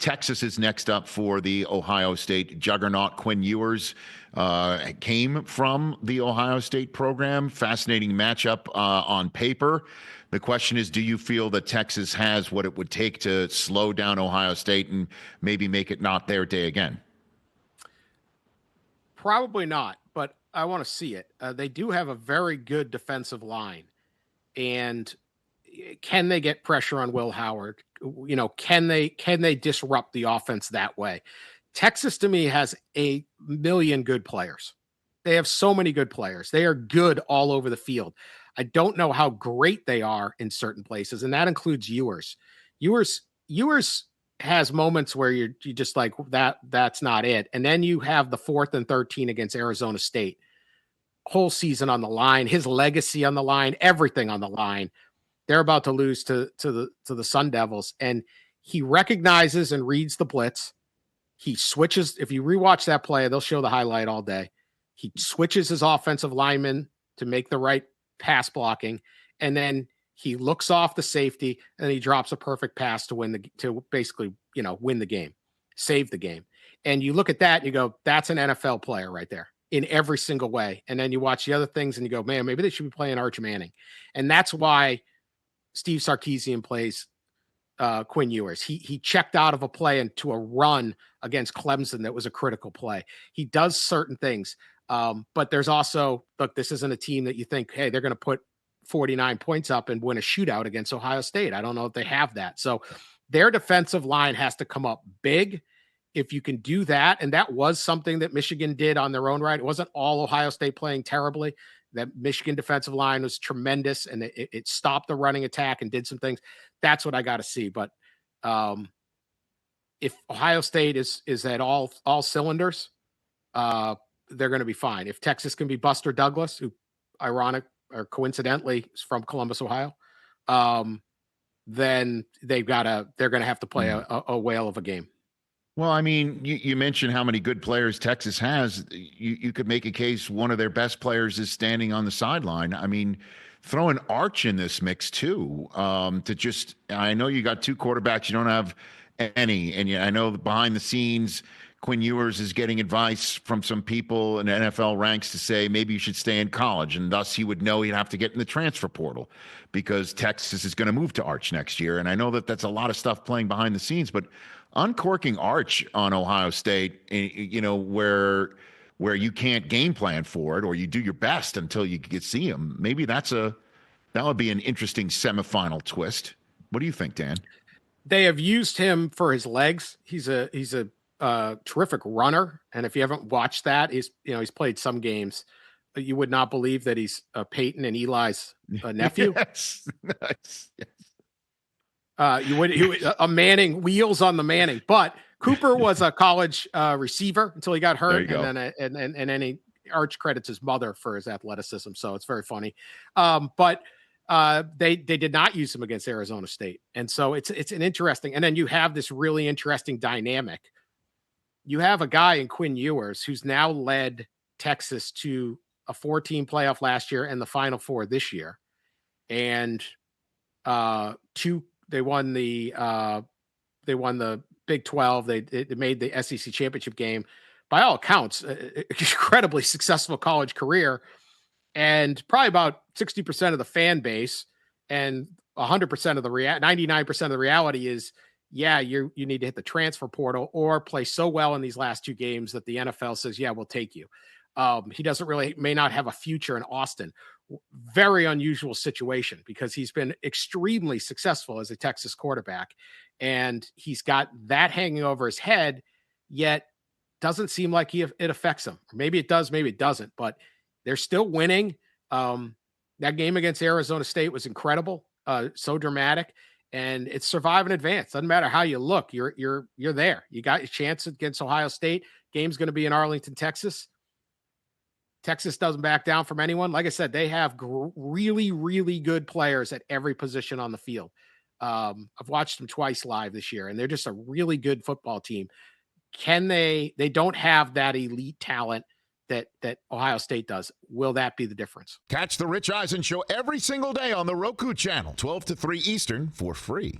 Texas is next up for the Ohio State juggernaut. Quinn Ewers came from the Ohio State program. Fascinating matchup on paper. The question is, do you feel that Texas has what it would take to slow down Ohio State and maybe make it not their day again? Probably not, but I want to see it. They do have a very good defensive line. And can they get pressure on Will Howard? You know, can they disrupt the offense that way? Texas, to me, has a million good players. They have so many good players. They are good all over the field. I don't know how great they are in certain places, and that includes Ewers. Ewers has moments where you just like that's not it. And then you have the 4th and 13 against Arizona State. Whole season on the line, his legacy on the line, everything on the line. They're about to lose to the Sun Devils, and he recognizes and reads the blitz. He switches. If you rewatch that play, they'll show the highlight all day. He switches his offensive lineman to make the right pass blocking, and then he looks off the safety and he drops a perfect pass to basically, win the game, save the game. And you look at that and you go, that's an NFL player right there in every single way. And then you watch the other things and you go, man, maybe they should be playing Arch Manning. And that's why Steve Sarkisian plays Quinn Ewers. He checked out of a play into a run against Clemson that was a critical play. He does certain things. But there's also, look, this isn't a team that you think, hey, they're going to put 49 points up and win a shootout against Ohio State. I don't know if they have that. So their defensive line has to come up big. If you can do that, and that was something that Michigan did on their own right. It wasn't all Ohio State playing terribly. That Michigan defensive line was tremendous, and it stopped the running attack and did some things. That's what I got to see. But if Ohio State is at all cylinders, they're going to be fine. If Texas can be Buster Douglas, who coincidentally is from Columbus, Ohio, then they're going to have to play a whale of a game. Well, I mean, you mentioned how many good players Texas has. You could make a case one of their best players is standing on the sideline. I mean, throw an Arch in this mix too. I know you got two quarterbacks, you don't have any, and I know behind the scenes, Quinn Ewers is getting advice from some people in NFL ranks to say maybe you should stay in college, and thus he would know he'd have to get in the transfer portal because Texas is going to move to Arch next year. And I know that that's a lot of stuff playing behind the scenes, but uncorking Arch on Ohio State, where you can't game plan for it, or you do your best until you get see him. Maybe that would be an interesting semifinal twist. What do you think, Dan? They have used him for his legs. He's a terrific runner, and if you haven't watched that, he's played some games. You would not believe that he's Peyton and Eli's nephew. Yes. Nice. Yes. A Manning, wheels on the Manning, but Cooper was a college receiver until he got hurt, and then he Arch credits his mother for his athleticism, so it's very funny. But they did not use him against Arizona State, and so it's an interesting. And then you have this really interesting dynamic. You have a guy in Quinn Ewers who's now led Texas to a 4-team playoff last year and the Final Four this year, and they won the Big 12. They made the SEC championship game. By all accounts, incredibly successful college career, and probably about 60% of the fan base and 100% of the 99% of the reality is, yeah, you need to hit the transfer portal or play so well in these last two games that the NFL says, yeah, we'll take you. He may not have a future in Austin. Very unusual situation because he's been extremely successful as a Texas quarterback, and he's got that hanging over his head, yet doesn't seem like it affects him. Maybe it does, maybe it doesn't, but they're still winning. That game against Arizona State was incredible, so dramatic, and it's survive and advance. Doesn't matter how you look, you're there. You got your chance against Ohio State. Game's going to be in Arlington, Texas. Texas doesn't back down from anyone. Like I said, they have really, really good players at every position on the field. I've watched them twice live this year, and they're just a really good football team. They don't have that elite talent that Ohio State does. Will that be the difference? Catch the Rich Eisen Show every single day on the Roku Channel, 12 to 3 Eastern, for free.